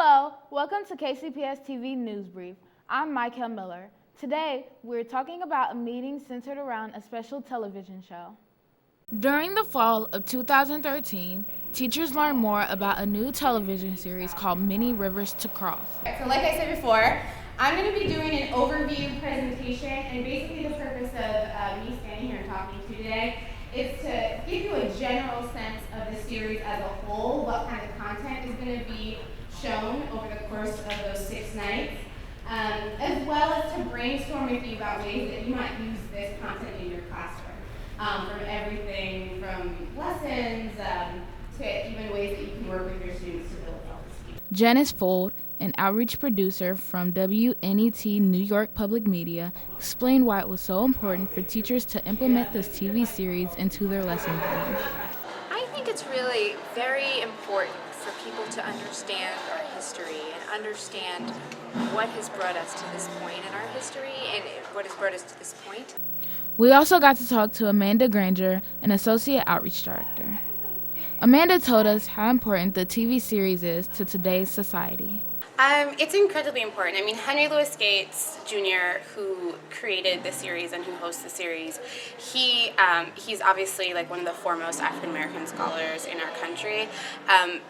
Hello, welcome to KCPS-TV News Brief. I'm Michael Miller. Today, we're talking about a meeting centered around a special television show. During the fall of 2013, teachers learned more about a new television series called Many Rivers to Cross. So like I said before, I'm going to be doing an overview presentation, and basically the purpose of me standing here and talking to you today is to give you a general sense of the series as a whole, what kind of content is going to be shown over the course of those 6 nights, as well as to brainstorm with you about ways that you might use this content in your classroom. From everything from lessons to even ways that you can work with your students to build self-esteem. Janice Fold, an outreach producer from WNET New York Public Media, explained why it was so important for teachers to implement this TV series into their lesson plans. I think it's really very important for people to understand our history and understand what has brought us to this point in our history and what has brought us to this point. We also got to talk to Amanda Granger, an associate outreach director. Amanda told us how important the TV series is to today's society. It's incredibly important. I mean, Henry Louis Gates Jr., who created the series and who hosts the series, he's obviously like one of the foremost African American scholars in our country.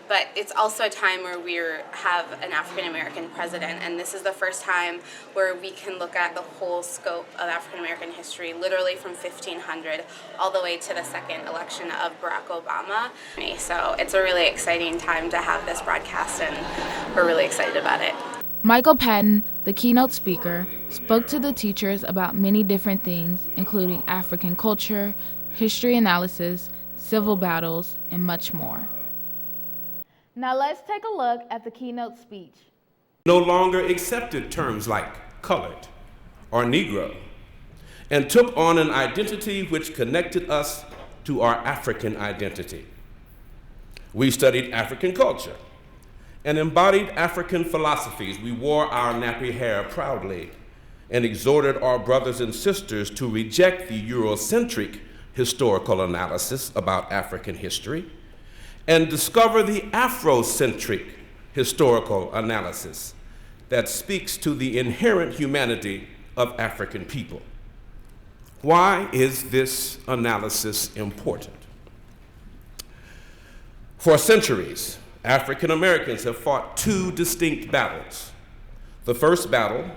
But it's also a time where we have an African American president, and this is the first time where we can look at the whole scope of African American history, literally from 1500 all the way to the second election of Barack Obama. So it's a really exciting time to have this broadcast, and we're really excited about it. Michael Patton, the keynote speaker, spoke to the teachers about many different things, including African culture, history analysis, civil battles, and much more. Now let's take a look at the keynote speech. No longer accepted terms like colored or Negro and took on an identity which connected us to our African identity. We studied African culture and embodied African philosophies. We wore our nappy hair proudly and exhorted our brothers and sisters to reject the Eurocentric historical analysis about African history and discover the Afrocentric historical analysis that speaks to the inherent humanity of African people. Why is this analysis important? For centuries, African Americans have fought 2 distinct battles. The first battle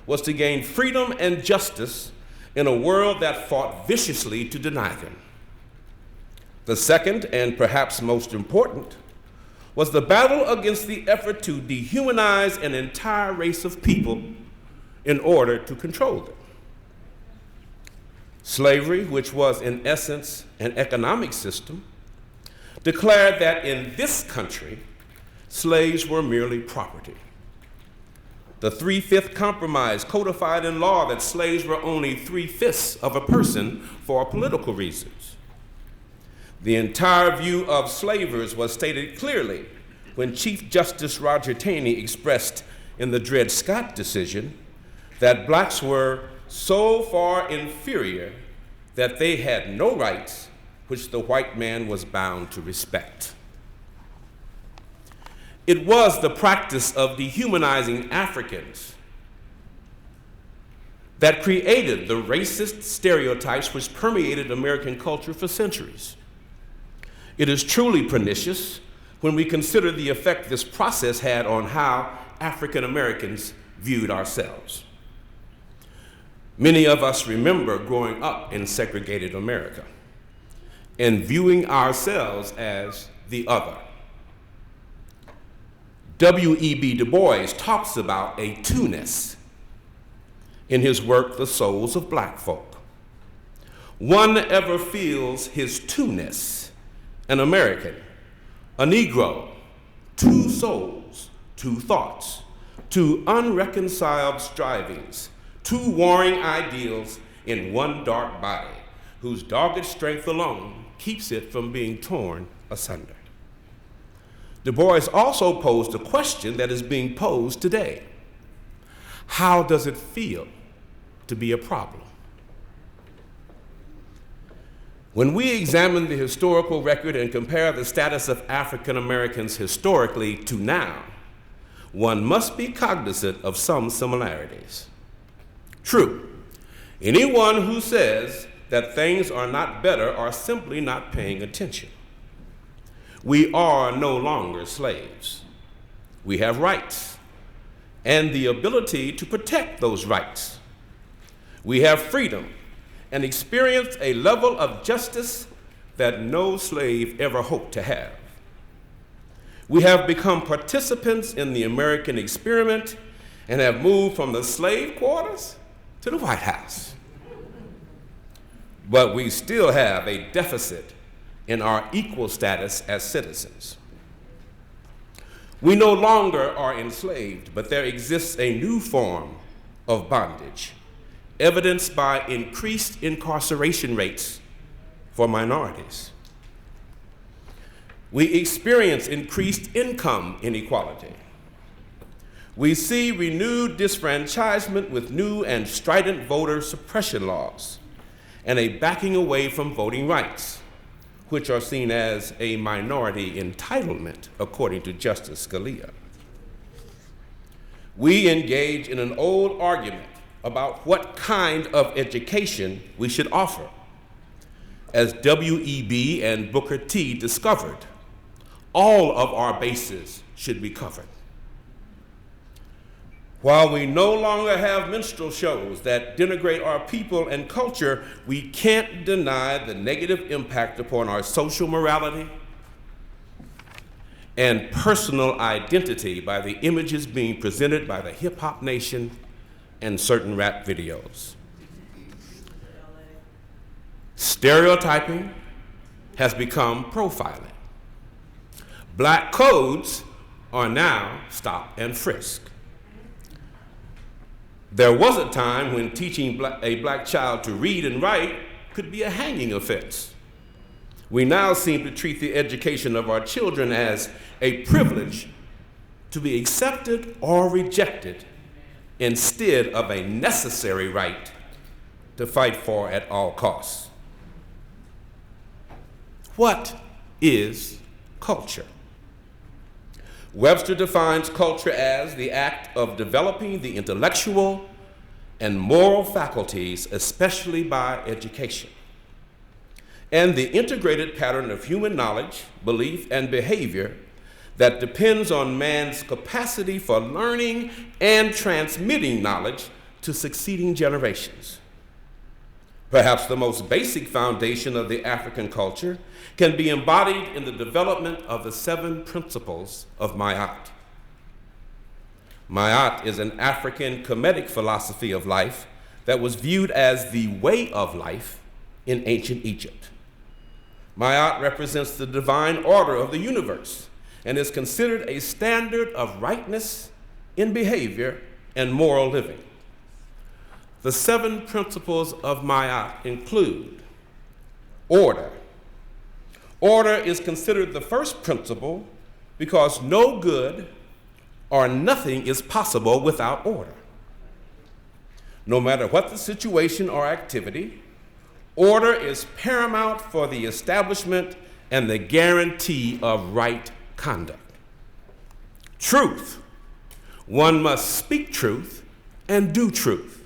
was to gain freedom and justice in a world that fought viciously to deny them. The second, and perhaps most important, was the battle against the effort to dehumanize an entire race of people in order to control them. Slavery, which was in essence an economic system, declared that in this country, slaves were merely property. The 3-5 Compromise codified in law that slaves were only 3/5 of a person for political reasons. The entire view of slavers was stated clearly when Chief Justice Roger Taney expressed in the Dred Scott decision that blacks were so far inferior that they had no rights which the white man was bound to respect. It was the practice of dehumanizing Africans that created the racist stereotypes which permeated American culture for centuries. It is truly pernicious when we consider the effect this process had on how African Americans viewed ourselves. Many of us remember growing up in segregated America and viewing ourselves as the other. W.E.B. Du Bois talks about a two-ness in his work, The Souls of Black Folk. One ever feels his two-ness, an American, a Negro, 2 souls, 2 thoughts, 2 unreconciled strivings, 2 warring ideals in one dark body, whose dogged strength alone keeps it from being torn asunder. Du Bois also posed a question that is being posed today. How does it feel to be a problem? When we examine the historical record and compare the status of African Americans historically to now, one must be cognizant of some similarities. True, anyone who says that things are not better are simply not paying attention. We are no longer slaves. We have rights and the ability to protect those rights. We have freedom and experience a level of justice that no slave ever hoped to have. We have become participants in the American experiment and have moved from the slave quarters to the White House. But we still have a deficit in our equal status as citizens. We no longer are enslaved, but there exists a new form of bondage, evidenced by increased incarceration rates for minorities. We experience increased income inequality. We see renewed disfranchisement with new and strident voter suppression laws and a backing away from voting rights, which are seen as a minority entitlement, according to Justice Scalia. We engage in an old argument about what kind of education we should offer. As W.E.B. and Booker T. discovered, all of our bases should be covered. While we no longer have minstrel shows that denigrate our people and culture, we can't deny the negative impact upon our social morality and personal identity by the images being presented by the hip-hop nation and certain rap videos. Stereotyping has become profiling. Black codes are now stop and frisk. There was a time when teaching a black child to read and write could be a hanging offense. We now seem to treat the education of our children as a privilege to be accepted or rejected instead of a necessary right to fight for at all costs. What is culture? Webster defines culture as the act of developing the intellectual and moral faculties, especially by education, and the integrated pattern of human knowledge, belief, and behavior that depends on man's capacity for learning and transmitting knowledge to succeeding generations. Perhaps the most basic foundation of the African culture can be embodied in the development of the 7 principles of Ma'at. Ma'at is an African Kemetic philosophy of life that was viewed as the way of life in ancient Egypt. Ma'at represents the divine order of the universe and is considered a standard of rightness in behavior and moral living. The 7 principles of Ma'at include order. Order is considered the first principle because no good or nothing is possible without order. No matter what the situation or activity, order is paramount for the establishment and the guarantee of right conduct. Truth. One must speak truth and do truth,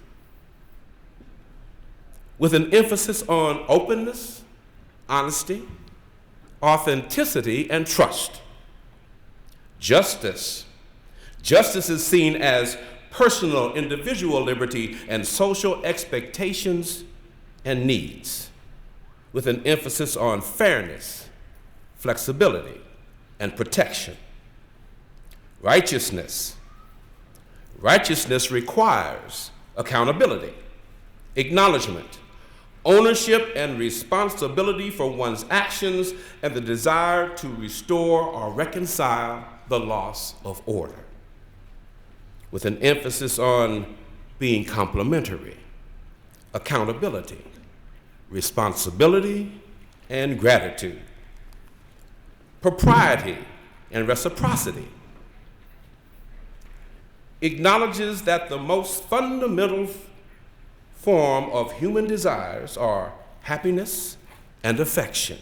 with an emphasis on openness, honesty, authenticity, and trust. Justice. Justice is seen as personal, individual liberty and social expectations and needs, with an emphasis on fairness, flexibility, and protection. Righteousness. Righteousness requires accountability, acknowledgement, ownership and responsibility for one's actions, and the desire to restore or reconcile the loss of order, with an emphasis on being complementary, accountability, responsibility, and gratitude. Propriety and reciprocity acknowledges that the most fundamental form of human desires are happiness and affection.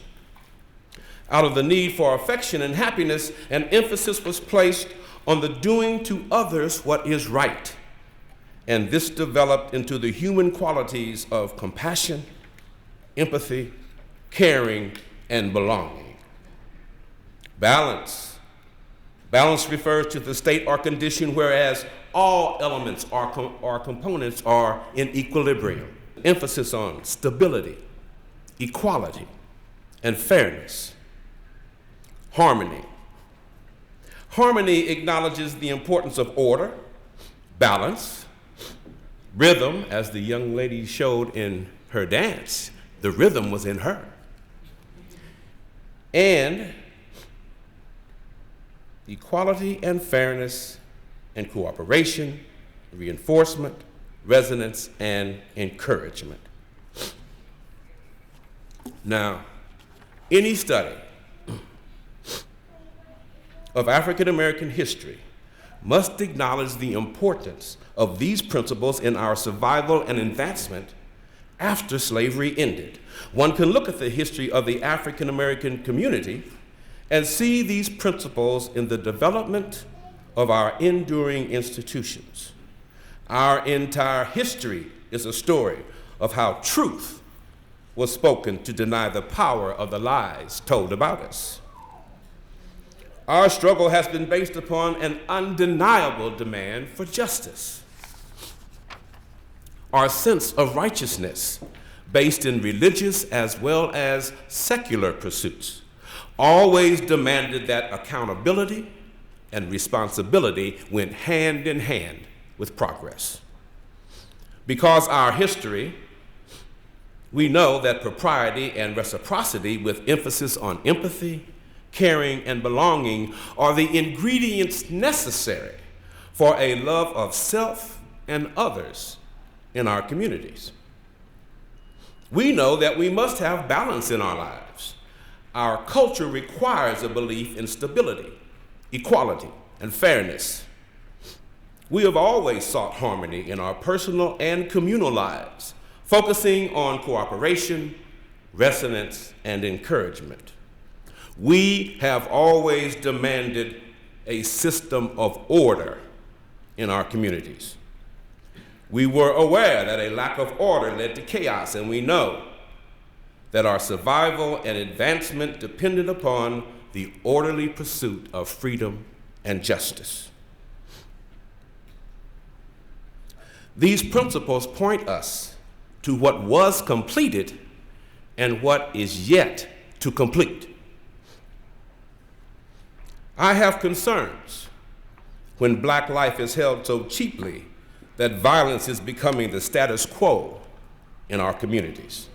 Out of the need for affection and happiness, an emphasis was placed on the doing to others what is right, and this developed into the human qualities of compassion, empathy, caring, and belonging. Balance. Balance refers to the state or condition whereas all elements or components are in equilibrium. Emphasis on stability, equality, and fairness. Harmony. Harmony acknowledges the importance of order, balance, rhythm, as the young lady showed in her dance. The rhythm was in her. And equality and fairness and cooperation, reinforcement, resonance, and encouragement. Now, any study of African American history must acknowledge the importance of these principles in our survival and advancement after slavery ended. One can look at the history of the African American community and see these principles in the development of our enduring institutions. Our entire history is a story of how truth was spoken to deny the power of the lies told about us. Our struggle has been based upon an undeniable demand for justice. Our sense of righteousness, based in religious as well as secular pursuits, always demanded that accountability and responsibility went hand in hand with progress. Because our history, we know that propriety and reciprocity with emphasis on empathy, caring, and belonging are the ingredients necessary for a love of self and others in our communities. We know that we must have balance in our lives. Our culture requires a belief in stability, equality, and fairness. We have always sought harmony in our personal and communal lives, focusing on cooperation, resonance, and encouragement. We have always demanded a system of order in our communities. We were aware that a lack of order led to chaos, and we know that our survival and advancement depended upon the orderly pursuit of freedom and justice. These principles point us to what was completed and what is yet to complete. I have concerns when Black life is held so cheaply that violence is becoming the status quo in our communities.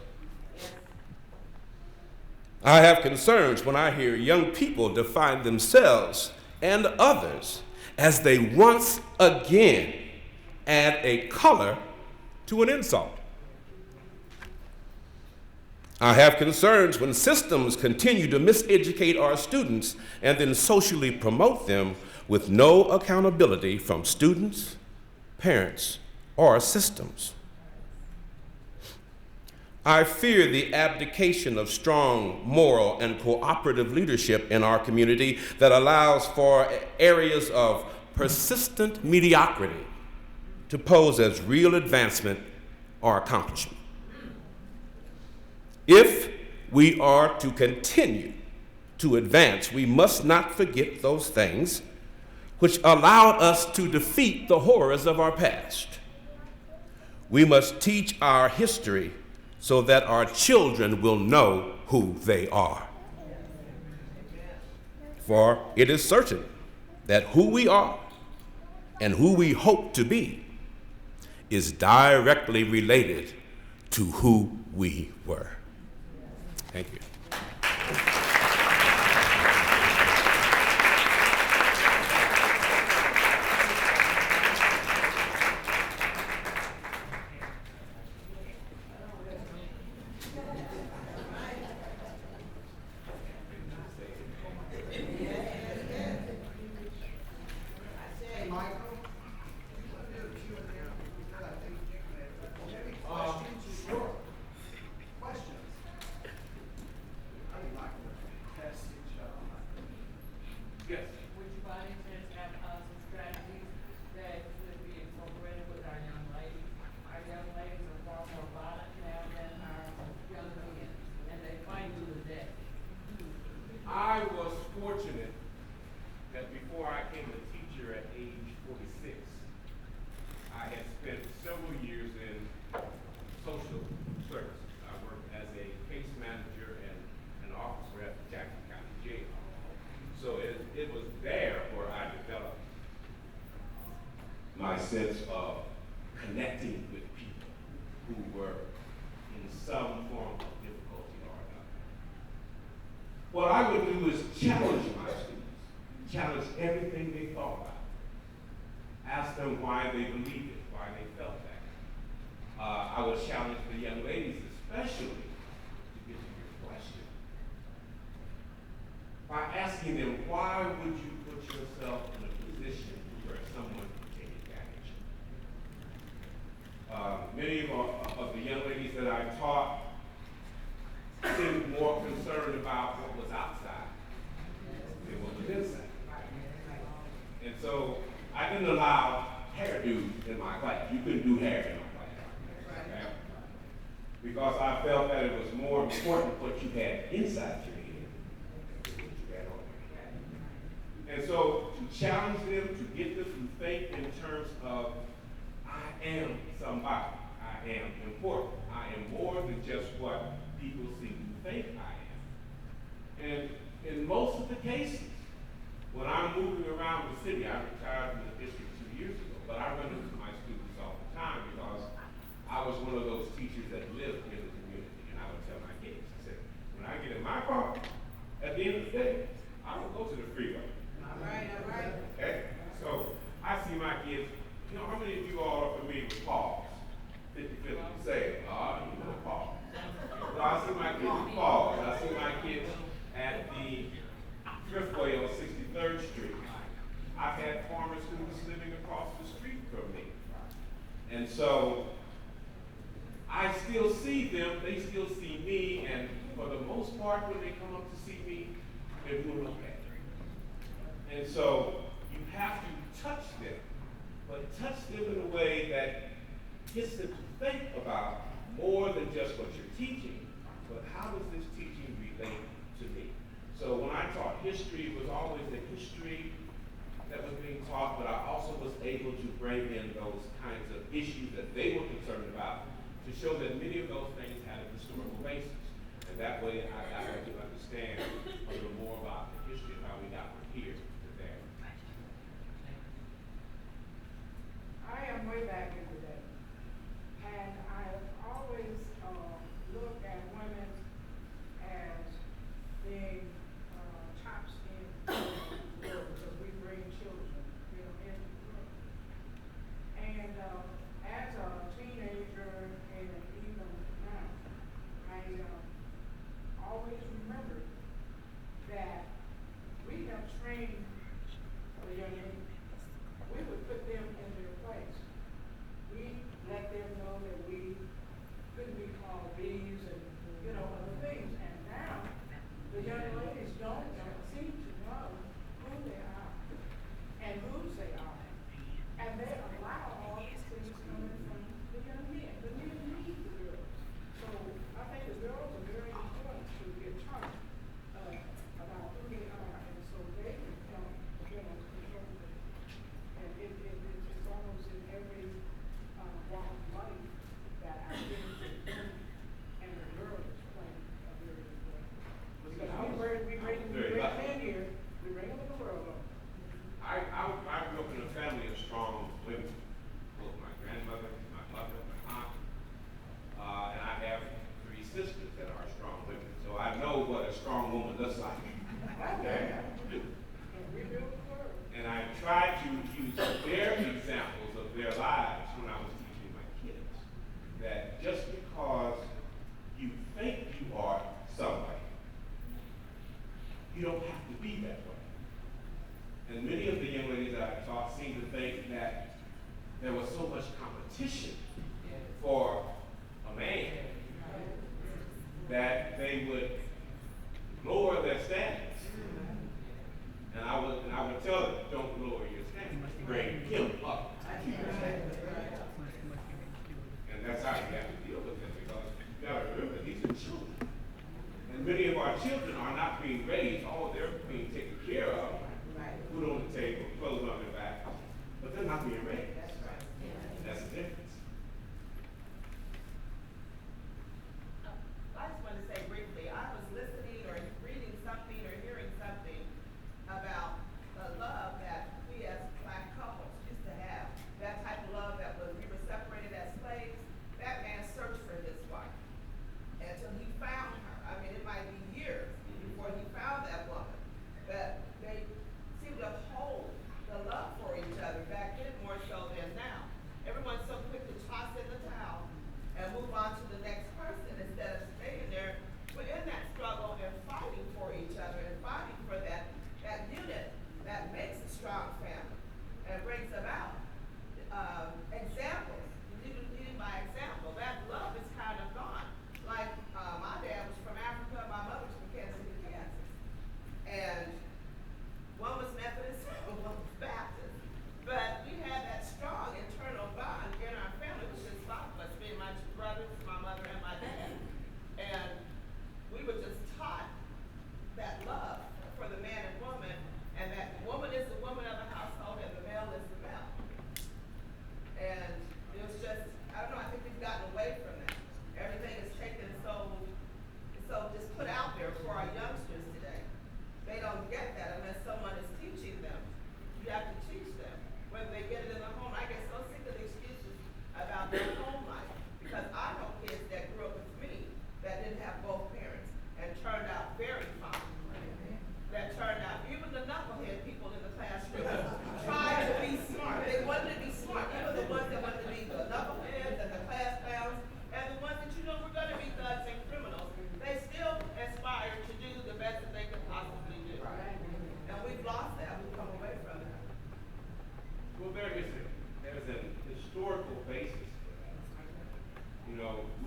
I have concerns when I hear young people define themselves and others as they once again add a color to an insult. I have concerns when systems continue to miseducate our students and then socially promote them with no accountability from students, parents, or systems. I fear the abdication of strong moral and cooperative leadership in our community that allows for areas of persistent mediocrity to pose as real advancement or accomplishment. If we are to continue to advance, we must not forget those things which allowed us to defeat the horrors of our past. We must teach our history so that our children will know who they are. For it is certain that who we are and who we hope to be is directly related to who we were. Thank you. sense of connecting with people who were in some form of difficulty or another. What I would do is challenge my students, challenge everything they thought about. Ask them why they believed it, why they felt that. I would challenge the young ladies especially to get to your question by asking them, why would you put yourself in a position where someone can take advantage of you? Many of the young ladies that I taught seemed more concerned about what was outside than what was inside. And so I didn't allow hairdos in my class. You couldn't do hair in my class. Okay? Because I felt that it was more important what you had inside your head than what you had on your head. And so to challenge them, to get them to think in terms of, I am somebody. I am important. I am more than just what people seem to think I am. And in most of the cases, when I'm moving around the city, I retired from the district 2 years ago, but I run into my students all the time because I was one of those teachers that lived in the community. And I would tell my kids, I said, when I get in my car, at the end of the day, I don't go to the freeway. All right, all right. Okay? So I see my kids, you know, how many of you all are familiar with Paul's? 50-50 say, you know Paul. So I see my kids at Paul's. I see my kids at the Thriftway on 63rd Street. I've had former students living across the street from me. And so I still see them, they still see me, and for the most part when they come up to see me, they're doing okay. And so you have to touch them, but touch them in a way that gets them to think about more than just what you're teaching, but how does this teaching relate to me? So when I taught history, it was always the history that was being taught, but I also was able to bring in those kinds of issues that they were concerned about to show that many of those things had a historical basis. And that way I got them to understand a little more about the history of how we got from here to there. I am way back in the day, and I've always looked at women as being tops in the world because we bring children, you know, into the world. And as a teenager and even now, I always remembered that we have trained the young ladies. We would put them in their place. We let them know that we couldn't be called these and, you know, other things. And now, the young ladies don't seem to know who they are and whose they are. And they allow all these things coming from the young men. The men need the girls. So I think the girls are very important to get taught about who they are, and so they can help, you know, control them. And it's almost in every walk of life that I think that women and the girls play a very important role. Because we bring men here, we bring them in the world. I grew up in a family of strong women, both my grandmother, my mother, my aunt, and I have 3 sisters that are strong women. So I know what a strong woman looks like. Okay? And I tried to use their examples of their lives when I was teaching my kids. That just because you think you are somebody, you don't have to be that way. And many of the young ladies that I taught seem to think that there was so much competition for a man that they would lower their standards. And I would tell them, don't lower your standards, bring him up to your standards. And that's how you have to deal with them, because you gotta remember, these are children. And many of our children are not being raised, they're being taken care of, food on the table, clothes on their back, but they're not being raised. That's the difference. I just wanted to say briefly, I was listening or reading something or hearing something about the love that we as Black couples used to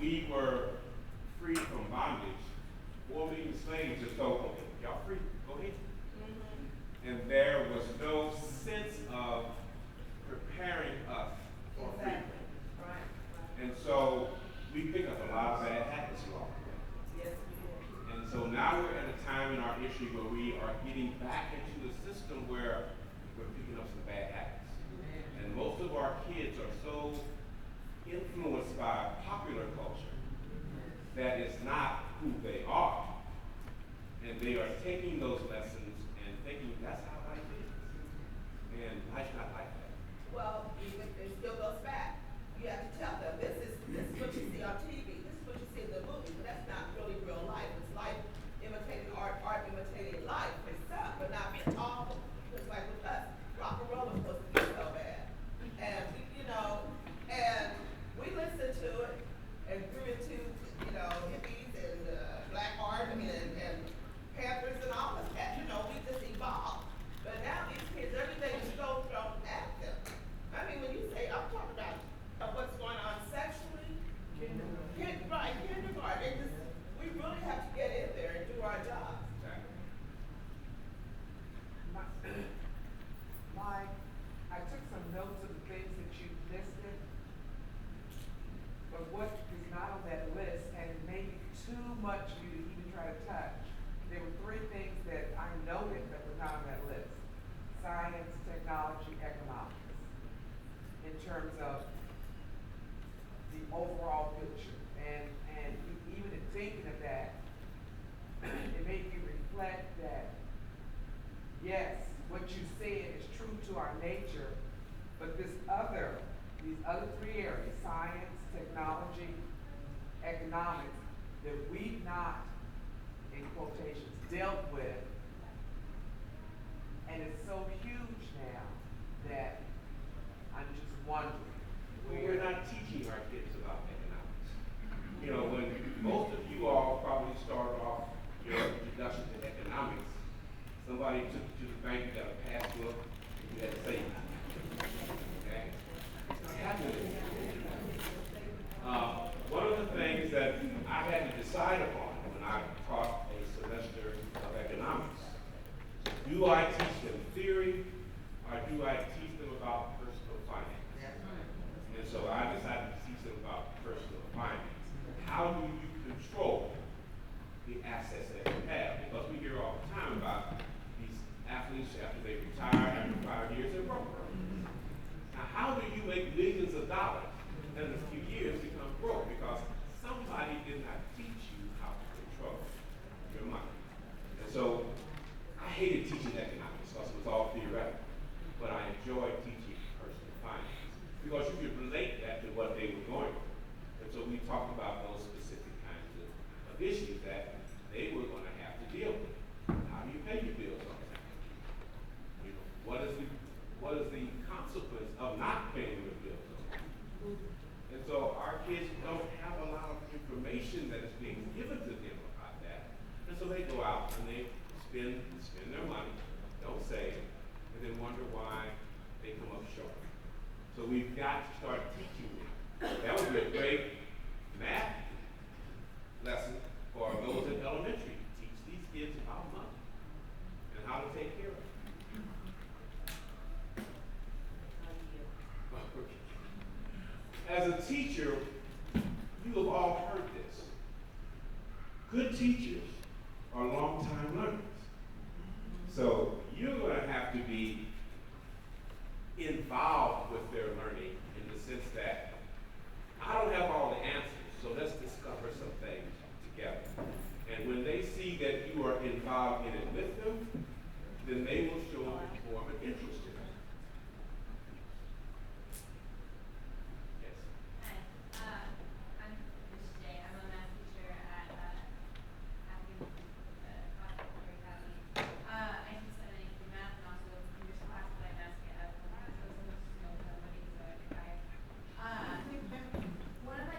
we were free from bondage, or being slaves just told, okay, y'all free, go ahead. And there was no sense of preparing us for freedom. Right. And so we pick up a lot of bad habits along the way. Yes, we do. And so now we're at a time in our history where we are getting back into the system where we're picking up some bad habits. And most of our kids are so influenced by popular culture that it's not who they are. And they are taking those lessons and thinking that's how life is. And life's not like that. Well, it still goes back. You have to tell them, this is what you see on TV, this is what you see in the movie, but that's not really real life. It's life imitating art, art imitating life. It's tough, but not all, just like with us, rock and roll was supposed to be so bad. And and we listened to it and grew into, hippies and black art, and Panthers and all of that. We just evolved. But now these kids, everything is so thrown at them. I mean, when you say, I'm talking about what's going on sexually, kindergarten, we really have to get in there and do our jobs. I took some notes of the things that you listed, but what is not on that list, and it may be too much for you to even try to touch. There were 3 things that I noted that were not on that list: science, technology, economics, in terms of the overall picture. And even in thinking of that, it made me reflect that, yes, what you said is true to our nature, but these other 3 areas, science, technology, economics, that we've not, in quotations, dealt with, and it's so huge now that I'm just wondering. We're not teaching our kids about economics. When most of you all probably started off your introduction to economics, somebody took you to the bank, you got a passbook, and you had to save it. Okay? It's not happening. One of the things that I had to decide upon when I taught a semester of economics, do I teach them theory or do I teach them about personal finance? And so I decided to teach them about personal finance. How do you control the assets that you have? Because we hear all the time about these athletes after they retire, after 5 years, they're broke. Now, how do you make millions of dollars and in a few years become broke? Because somebody did not teach you how to control your money. And so I hated teaching economics because it was all theoretical, but I enjoyed teaching personal finance because you could relate that to what they were going through. And so we talked about those specific kinds of issues that they were going to have to deal with. How do you pay your bills on time? What is the consequence of not paying your bills on time? And so our kids don't have a lot of information that is being given to them about that. And so they go out and they spend their money, don't save, and then wonder why they come up short. So we've got to start teaching them. That would be a great math lesson for those in elementary. Teach these kids about money and how to take care of it. As a teacher, you have all heard this. Good teachers are long-time learners. So you're going to have to be involved with their learning in the sense that I don't have all the answers, so let's discover some things together. And when they see that you are involved in it with them, then they will show more of an interest in it. Yes. Hi, I'm Ms. J. I'm a math teacher at Academy Academy. I teach 7 and 8 math and also English class, but I mask it as one of my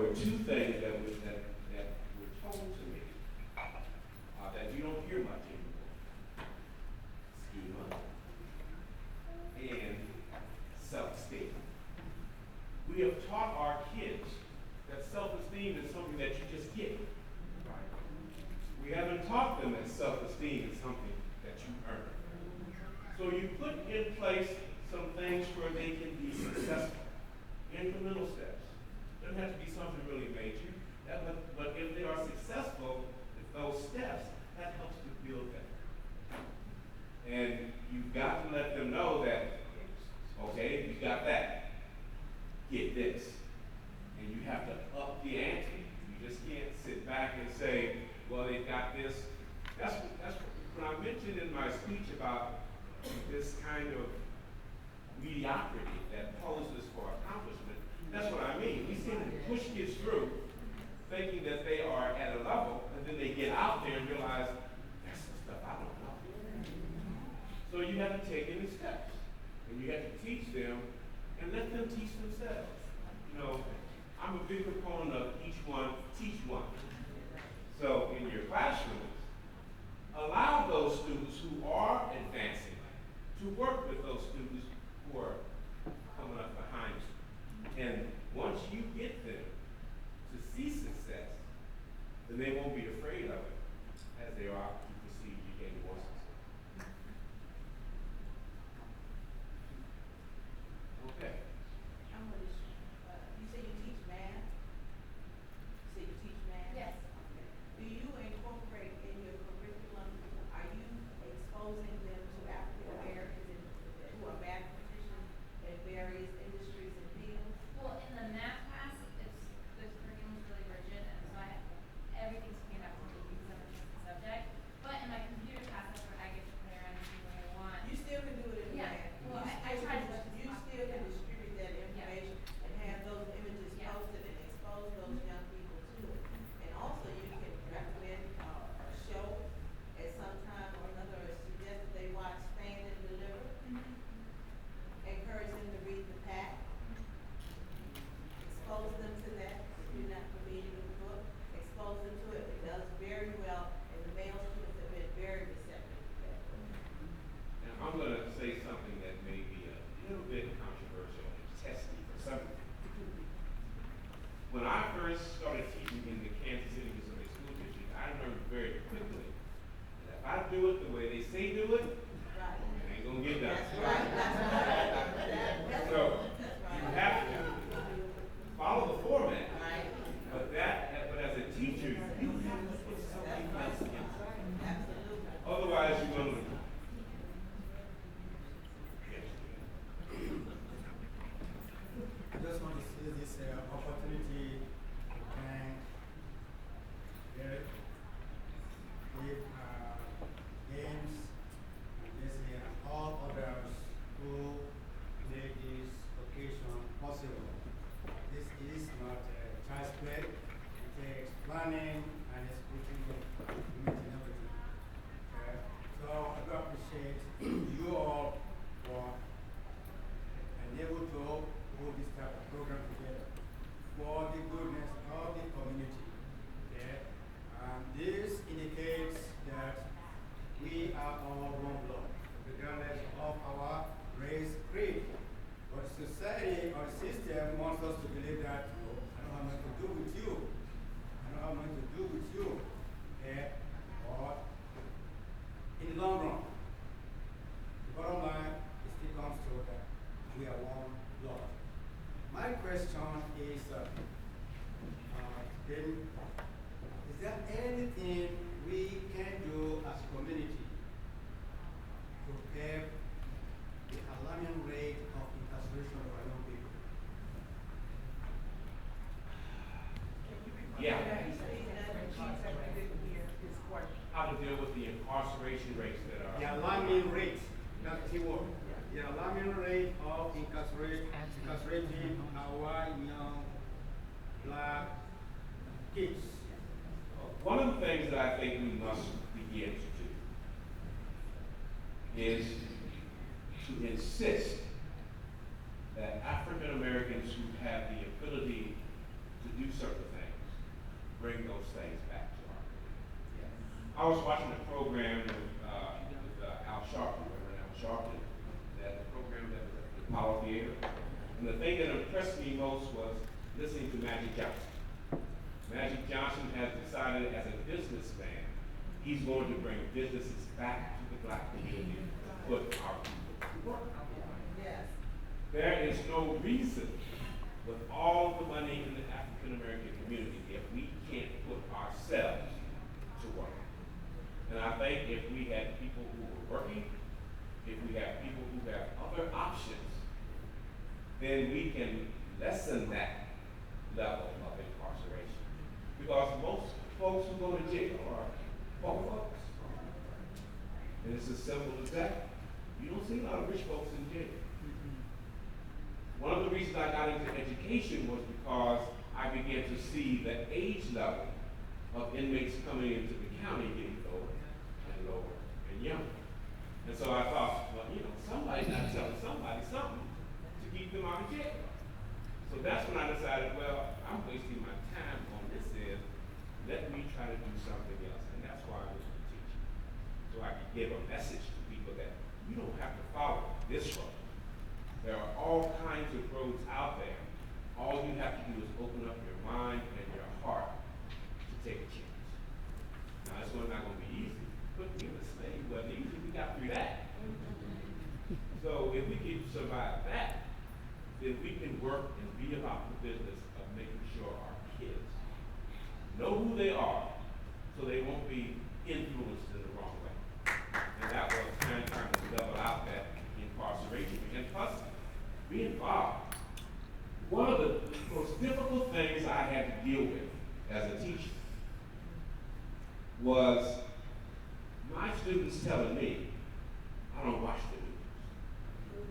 were two things that were told to me that you don't hear much anymore. Schema and self-esteem. We have taught our kids that self-esteem is something that you just get. We haven't taught them that self-esteem is something that you earn. So you put in place some things where they can be successful. Incremental steps. Doesn't have to be something really major. But if they are successful, with those steps, that helps to build them. And you've got to let them know that, okay, you got that. Get this. And you have to up the ante. You just can't sit back and say, well, they've got this. That's when I mentioned in my speech about this kind of mediocrity that poses for accomplishment. That's what I mean. We seem to push kids through thinking that they are at a level, and then they get out there and realize, that's some stuff I don't know. So you have to take any steps. And you have to teach them and let them teach themselves. You know, I'm a big proponent of each one, teach one. So in your classrooms, allow those students who are advancing to work with those students who are coming up behind you. And once you get them to see success, then they won't be afraid of it as they are to proceed to gain more success. Okay. I'm gonna, you say you teach math? You say you teach math? Yes. Okay. Do you incorporate in your curriculum, are you exposing them to African Americans who are mathematicians in various industries and fields? Well, in the math class, the curriculum is really rigid, and so everything's came out from because I'm a subject. But in my computer class, that's where I get to play around and do what I want. You still can do it in Yeah. math. Well, You I still tried can- to. You still can distribute that information and have those images Yeah. posted and expose those young people to it. And also you can recommend a show at some time or another, or suggest that they watch Stand and Deliver. Encourage them to read the pack. Expose them to that, if you're not familiar with the book, expose them to it. It does very well, and the male students have been very receptive to that. Now, I'm going to say something that may be a little bit controversial and testy for some people. When I first started teaching in the Kansas City, Missouri School District, I learned very quickly that if I do it the way they say do it, Right. it ain't going to get done. That's right, that's right. So, you have to follow the format, Right. but as a teacher, you have to put something else in. Absolutely. Otherwise, you're going to. I just want to seize this opportunity to thank Derek with games, this year, and all others who made this occasion possible. This is not child's play. It takes planning and executing and everything. So I do appreciate you all for able to put this type of program together for the goodness of the community. Okay? This indicates that we are all one blood, regardless of our race, creed. But society or system wants us to believe that, oh, I don't have much to do with you. I don't have much to do with you. Okay? Or in the long run, the bottom line, it still comes to that we are one blood. My question is, then, is there anything we can do as a community to curb the alarming rate of incarceration of our young people? Yeah. I didn't hear his question. How to deal with the incarceration rates that are. The alarming rate, that's the word. The alarming rate of incarcerating our young black kids. One of the things that I think we must begin to do is to insist that African Americans who have the ability to do certain things, bring those things back to our community. I was watching a program with Al Sharpton, Reverend Al Sharpton, that program that was at the Apollo Theater. And the thing that impressed me most was listening to Magic Johnson. Magic Johnson has decided as a businessman, he's going to bring businesses back to the black community to put our people to work. Yes. There is no reason, with all the money in the African American community, if we can't put ourselves to work. And I think if we had people who were working, if we have people who have other options, then we can lessen that level of incarceration. Because most folks who go to jail are poor folks. And it's as simple as that. You don't see a lot of rich folks in jail. One of the reasons I got into education was because I began to see the age level of inmates coming into the county getting lower and lower and younger. And so I thought, well, you know, somebody's not telling somebody something to keep them out of jail. So that's when I decided, well, I'm wasting my time on this end. Let me try to do something else. And that's why I was a teacher. So I could give a message to people that you don't have to follow this road. There are all kinds of roads out there. All you have to do is open up your mind and your heart to take a chance. Now, this one's not going to be easy. But being a slave wasn't easy. We got through that. So if we can survive that, then we can work and be about the business of making sure our kids know who they are so they won't be influenced in the wrong way. And that was kind of trying to level out that incarceration. And plus, be involved. One of the most difficult things I had to deal with as a teacher was my students telling me, I don't watch the news.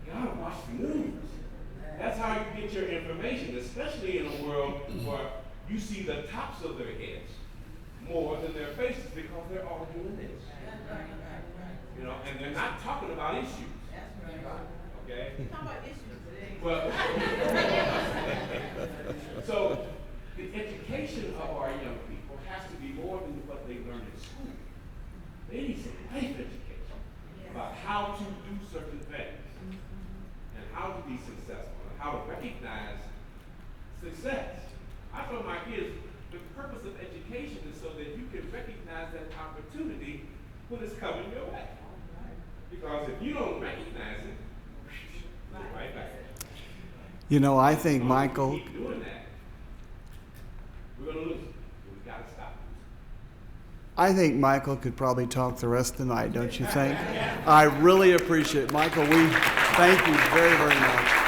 You gotta watch the news. That's how you get your information, especially in a world where you see the tops of their heads more than their faces because they're all doing this. You know, and they're not talking about issues. Okay? Talk about issues today. Well, so the education of our young people has to be more than what they learn in school. They need some life education about how to do certain things and how to be successful and how to recognize success. I told my kids the purpose of education is so that you can recognize that opportunity when it's coming your way. Because if you don't recognize it, right back. You know, I think Michael. Keep doing that, we're going to lose. We've got to stop losing. I think Michael could probably talk the rest of the night, don't you think? I really appreciate it. Michael, we thank you very, very much.